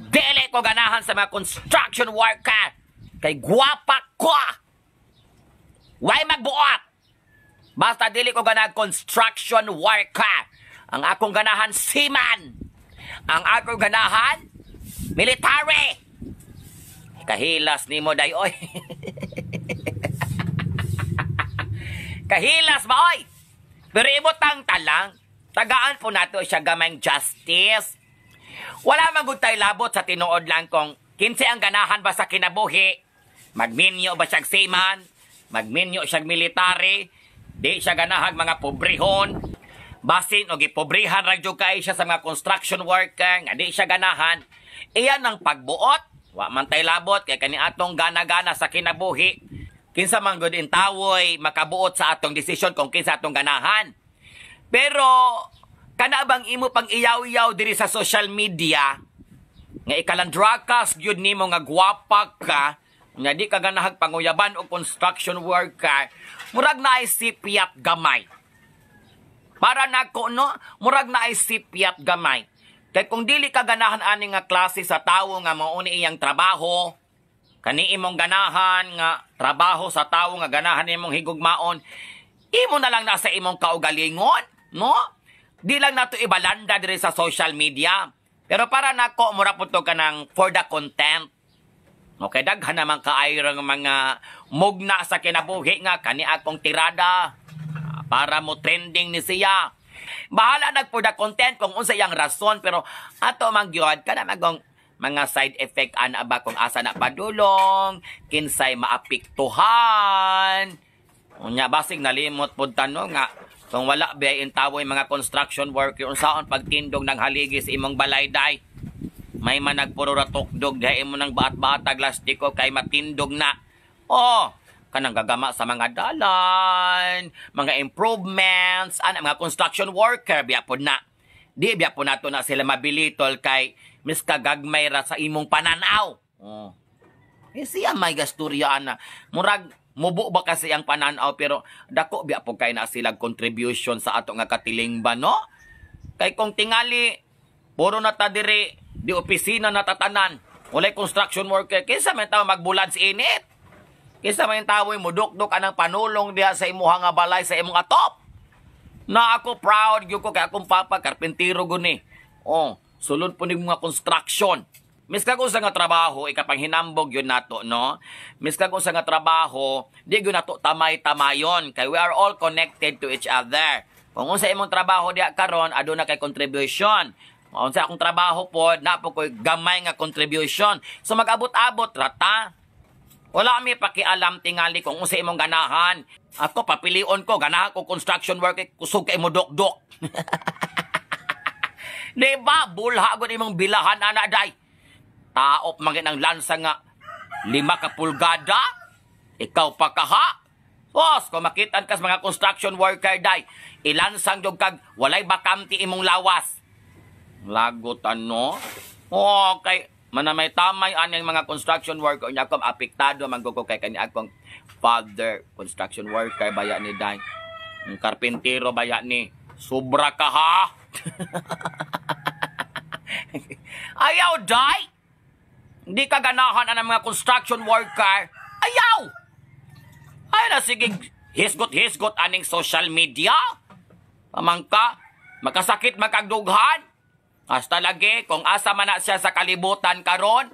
Dili ko ganahan sa mga construction worker. Kay guwapa ko. Why magbuot? Basta dili ko ganahan construction worker. Ang akong ganahan seaman. Ang akong ganahan military. Kahilas ni mo day oy. Kahilas ba oy? Pero ibutang talang. Tagaan po nato siya gamayng justice. Wala man gud tay labot sa tinuod lang kung kinse ang ganahan ba sa kinabuhi. Magminyo ba siyag seaman? Magminyo siyag military? Di siya ganahag mga pobrehon? Basin o gipobrihan radyo kay siya sa mga construction worker nga di siya ganahan. Iyan ang pagbuot. Wa man tay labot kay kani atong gana-gana sa kinabuhi. Kinsa man gud intawoy makabuot sa atong desisyon kung kinsa atong ganahan. Pero kana bang imo pang iyaw-iyaw diri sa social media nga ikalandrakas gyud nimo nga gwapa ka nga di ka ganahag panguyaban o construction worker, murag na ay sipyat gamay. Para nako no, murag na ay sipyat gamay. Kay kung dili ka ganahan ani nga klase sa tawo nga mao ni iyang trabaho, kani imong ganahan nga trabaho sa tawo nga ganahan imong higugmaon, imo na lang nasa imong kaugalingon, no? Di lang nato ibalanda diri sa social media. Pero para nako mura pud to kanang for the content. Okay, daghan naman kaayrang mga mugna sa kinabuhi nga kani akong tirada para mo trending ni siya. Bahala nag for the content kung unsa iyang rason, pero ato man gyud kana magong mga side effect ana ba kung asa na padulong, kinsay maapektuhan. Unya basig nalimot pud tanong nga kung wala ba intawoy mga construction worker unsaon pagtindog ng haligi sa imong balayday. May man nagpururatukdog diha imo nang baat-baatag lastiko kay matindog na. Oh, kanang gagama sa mga dalan, mga improvements, mga construction worker biya pod na. Di biya po nato na sila mabilitol kay miska gagmay ra sa imong pananaw. Oh. Siya may gasturya na. Murag mubo ba kasi ang pananaw pero dako biya po kay na sila contribution sa ato nga katiling ba no? Kay kung tingali puro na ta diri di opisina na tatanan, walay construction worker, kinsa man tawo magbulad sa init? Kinsa man tawo mudok-dok anang panulong diha sa imuha nga balay sa imong atop? Na ako proud gyud ko kay akong papa karpentero guni. Oh, sulod po ning mga construction. Miska kung sa nga trabaho, ikapang hinambog yun nato, no? Miska kung sa nga trabaho, di yun nato tamay-tamayon. Kay we are all connected to each other. Kung sa imong trabaho diya karon, aduna kay contribution. Kung sa akong trabaho po, na po ko gamay nga contribution. So mag-abot-abot, rata. Wala kami pakialam tingali kung sa imong ganahan. Ako, papilion ko, ganahan ko construction work, kusog kay mo dok-dok. Diba? Bulha ko imong bilahan, anaday. Taop mangin ang lansa nga 5 ka pulgada. Ikaw pa kaha. Sos, kung makitan kas mga construction worker, day, ilansang dog kag walay bakamti imong lawas. Lagot ano? Okay. Manamay tamay anyang mga construction worker niya akong apektado manggugo kay kani akong father construction worker baya ni day. Ang karpentero baya ni sobra ka ha. Ayaw day. Hindi ka ganahan ang mga construction worker. Ayaw. Ay na sige hisgot aning social media. Pamangka makasakit makagdughan. Hasta lagi, kung asa man na siya sa kalibutan karon,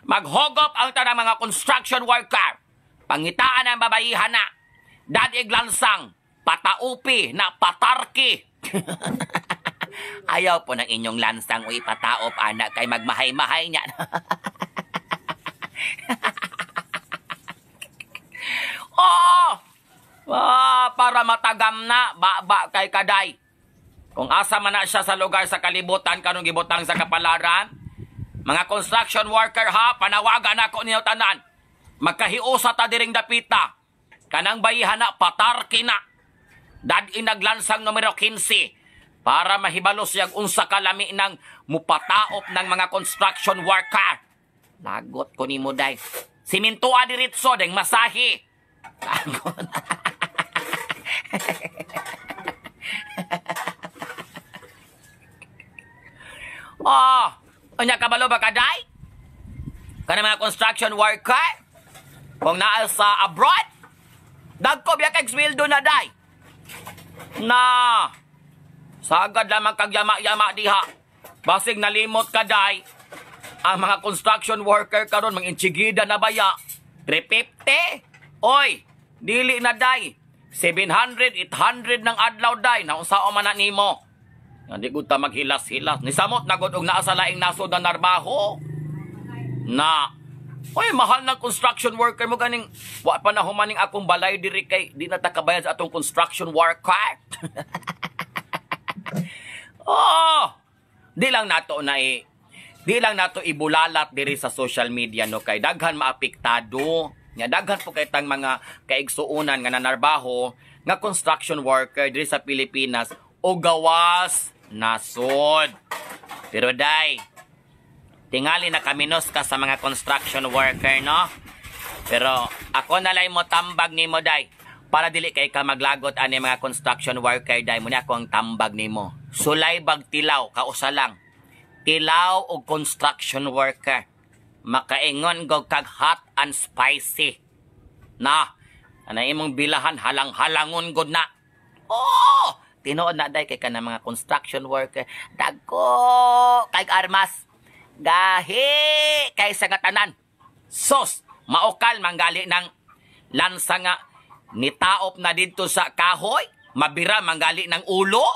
maghogop ang tanang mga construction worker. Pangitaan ang babayihan na. Dadig lansang, pataupi na patarki. Ayaw po ng inyong lansang o ipataop, anak, kay magmahay-mahay niya. Oo! Para matagam na, ba kay kaday. Kung asa man na siya sa lugar sa kalibutan, kanong gibutang sa kapalaran, mga construction worker ha, panawagan ako niyo tanan. Magkahiusa ta diring dapita. Kanang bayihan na, patarki na. Dad-in naglansang numero 15 para mahibalo siyang unsa kalami ng mupataop ng mga construction worker. Lagot ko ni mo, day. Simintua diritso, deng masahi. Lagot. Unya kabalo ba kaday? Kana mga construction worker? Kung naa sa abroad, dagko biya kag sweldo na day. Na sagad lamang kag yama-yama diha. Basig nalimot kaday. Ang mga construction worker karon mga inchigida na baya. 350? Oy, dili na day. 700, 800 ng adlaw day. Naunsao man na nimo. Hindi ko ta maghilas-hilas. Nisamot na gud og naa sa laing nasod na narbaho. Na, oy, mahal ng construction worker mo ganing. Wa pa na humaning akong balay diri kay di na ta kabayad sa atong construction worker. Oh, di lang nato ibulalat diri sa social media no kay daghan maapektado. Nya daghan po kay tang mga kaigsuonan nga nanarbaho nga construction worker diri sa Pilipinas o gawas nasod. Pero day, tingali na kaminos ka sa mga construction worker, no? Pero ako nalay mo tambag nimo day. Para dili kay ka maglagot ani mga construction worker day mo na ako ang tambag nimo. Sulay bag tilaw kausa lang. Tilaw og construction worker. Makaingon go kag hot and spicy. Na, ana imong bilahan halang-halangon gud na. Oh, tinuod na day kay kana mga construction worker. Dagko kay armas. Gahi kay sa tanan. Sos, maokal manggali ng lansa nga nitaop na dito sa kahoy, mabira manggali ng ulo.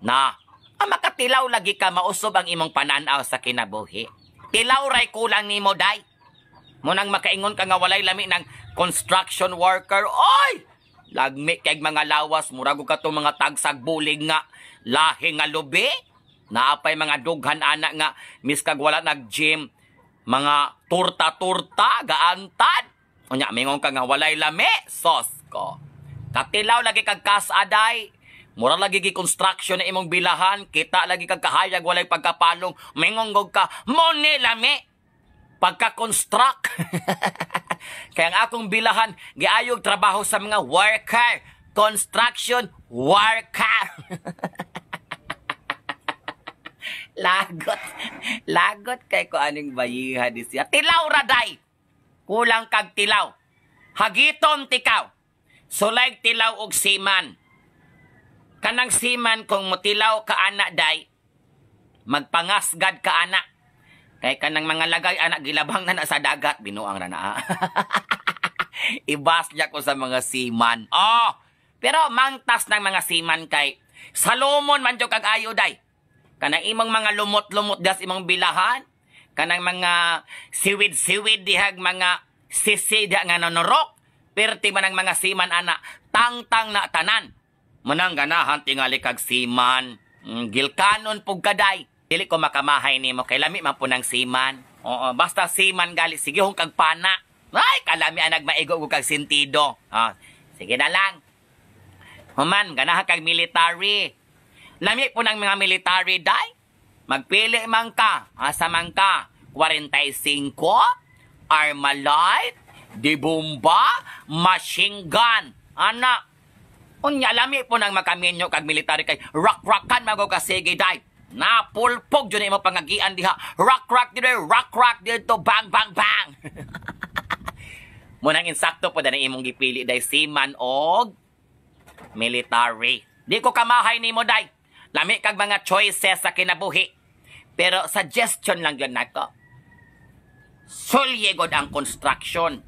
Na, makatilaw lagi ka mausob ang imong pananaw sa kinabuhi. Tilaw ray kulang nimo day. Munang makaingon ka nga walay lami ng construction worker. Oy! Lagmi kay mga lawas, murago ka to mga tagsag bulig nga lahi nga lubi. Naapay mga dughan anak nga miskag wala nag-gym, mga turta-turta gaantan. Unya mingon ka nga walay lami, sos ko. Katilaw lagi kag kasaday. Mura lagi gi construction na imong bilahan, kita lagi kag kahayag walay pagkapalong, mingon gog ka money lami. Pagka-construct. Kaya ang akong bilahan giayog trabaho sa mga worker, construction worker. Lagot kay ko aning bayiha di siya. Tilaw raday. Kulang kag tilaw. Hagiton tikaw. Sulay tilaw og siman. Kanang siman kung mutilaw ka anak day, magpangasgad ka anak. Kay kanang mga lagay anak gilabang na sa dagat, binuang na na. Ibas niya ko sa mga siman. Oh, pero mangtas ng mga siman kay Salomon man kag ayo day. Kanang imong mga lumot-lumot das imong bilahan, kanang mga siwid-siwid dihag mga sisida nga nanorok, perti man ang mga siman ana, tang-tang na tanan. Manang ganahan tingali kag siman, gilkanon pug kaday. Dili ko makamahay nimo kay lami man po ng siman. Oo, basta siman gali sige hong kag pana. Ay, kalami anag maigo ko kag sentido. Sige na lang. Human, ganahan kag military. Lami po ng mga military day. Magpili man ka. Asa man ka? 45, Armalite, di bomba, machine gun. Anak. Unya, lami po ng makaminyo kag military kay rock-rockan mago kasige day. Na pulpog dyan mo pangagian diha. Rock dito, bang, bang, bang. Munang insakto po na imong gipili day siman og military. Di ko kamahay nimo day. Lami kag mga choices sa kinabuhi. Pero suggestion lang yun nako. Sulyegod ang construction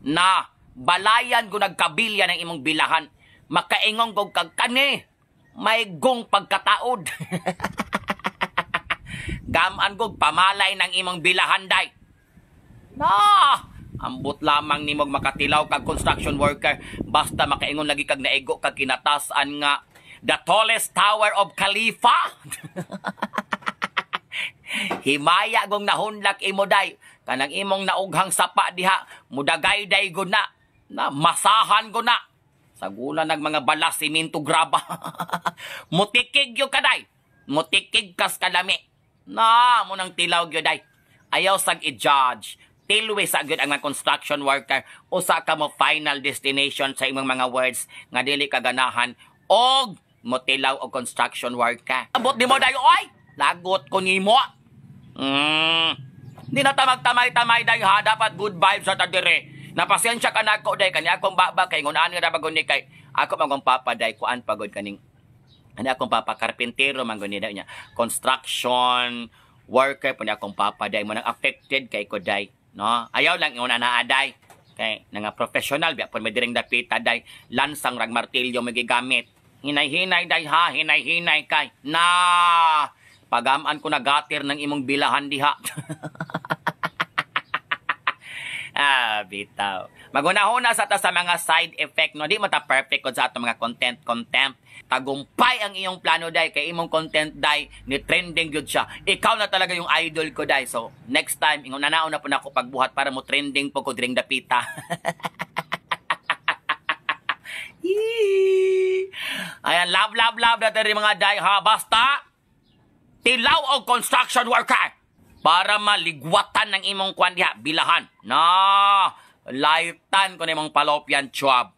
na balayan ko nagkabilya ng imong bilahan. Makaingong gog kag kani. May gong pagkataod. Gaman gog pamalay ng imong bilahan day. Ambot lamang nimog makatilaw kag construction worker basta makaingon lagi kag naigo kag kinatasan nga the tallest tower of Khalifa. Himaya gong nahunlak imo day. Kanang imong naughang sapa diha mudagay day gud na masahan gud na. Sagulan nag mga balas siminto graba. Mutikig yo kaday. Mutikig kas kalami. Munang tilaw gyud day. Ayaw sag i-judge. Tilwe sa gyud ang mga construction worker. Usa ka mo final destination sa imong mga words nga dili ka ganahan og motilaw og construction worker. Abot nimo day oy. Lagot ko nimo. Di na tamag-tamay-tamay day ha. Dapat good vibes sa tadire. Napasensya ka na ako day. Kani akong baba kay ngunaan nga bagong ni kay. Ako magong papaday. Kuan pagod kaning. Ano akong papa karpintero mangguni daw niya. Construction worker po niya akong papaday. Mo nang affected kay ko day. No? Ayaw lang yung nanaaday. Kay nga professional. Biya po may direng dapita day. Lansang rag martilyo magigamit. Hinay-hinay day ha. Hinay-hinay kay. Na pagamaan ko na gatir ng imong bilahan diha. Bitaw. Magunahuna sa ta sa mga side effect, no? Di mo ta perfect ko sa ato mga content. Tagumpay ang iyong plano, day. Kay imong content, day, ni trending yun siya. Ikaw na talaga yung idol ko, day. So, next time, ingon nanaon na po na ako pagbuhat para mo trending po ko diring dapita. Ayan, love na tayo mga day, ha? Basta, tilaw o construction worker para maligwatan ng imong kwan diha, bilahan. Na, laitan ko na imong fallopian tube.